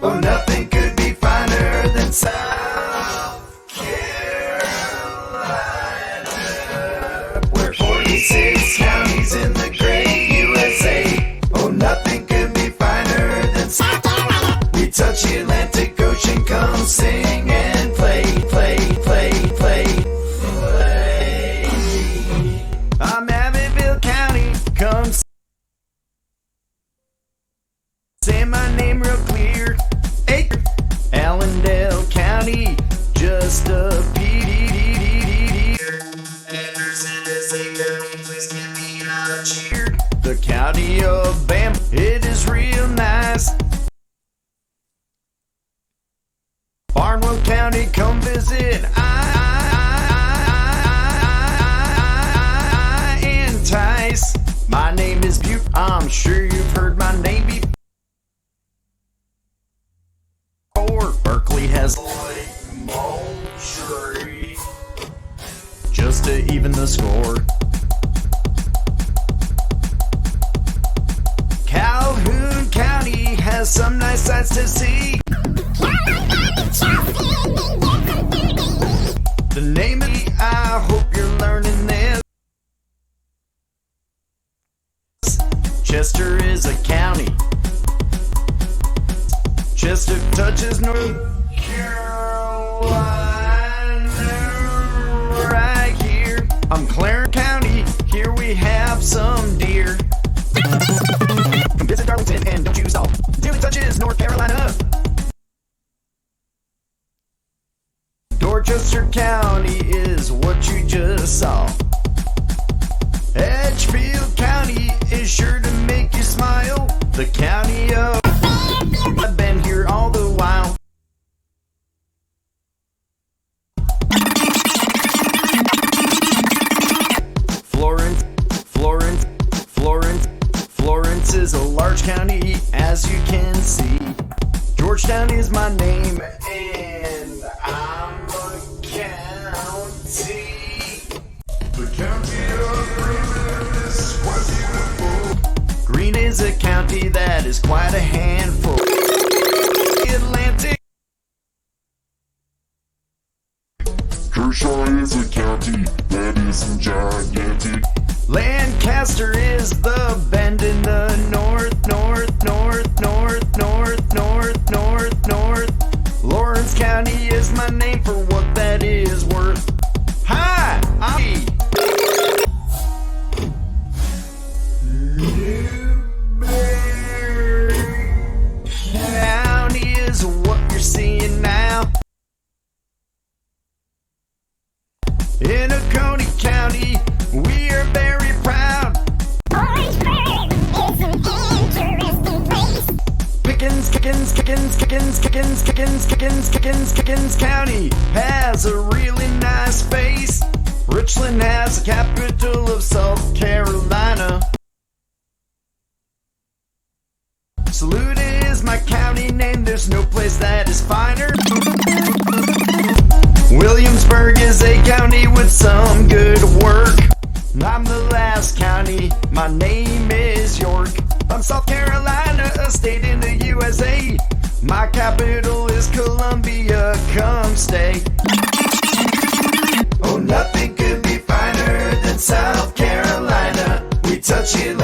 Oh, nothing could be finer than South Carolina. We're 46 counties in the great USA. Oh, nothing could be finer than South Carolina. We touch the Atlantic Ocean, come sing and play, play, play, play, play. I'm Abbeville County, come say my name real clear. Hey, Allendale County, just a P. Anderson is a county, please give me a cheer. The county of Bam, it is real nice. Barnwell County, come visit. I entice. My name is Butte, I'm sure you've heard my name before. Berkeley has Moultrie, just to even the score. Calhoun County has some nice sights to see. The name of it, I hope you're learning this. Chester is a county. Chester touches North Carolina right here. I'm Clarence County, here we have some deer. Come visit Darlington and don't you stop till it touches North Carolina. Dorchester County is what you just saw. Edgefield County is sure to make you smile. The county of I've been here all the while. Florence is a large county, as you can see. Georgetown is my name, and I'm a county. The county of Green is quite beautiful. Green is a county that is quite a handful. Atlantic. Kershaw is a county that is gigantic. Lancaster is the bend in the north. Lawrence County is my name for what that is worth. Hi, I'm Newberry County is what you're seeing now. In Oconee County, we are very proud. Orangeburg is an interesting place. Pickens County has a really nice face. Richland has the capital of South Carolina. Saluda is my county name, there's no place that is finer. Williamsburg is a county with some good work. I'm the last county, my name is York. I'm South Carolina, a state in the USA. My capital is Columbia, come stay. Oh, nothing could be finer than South Carolina. We touch it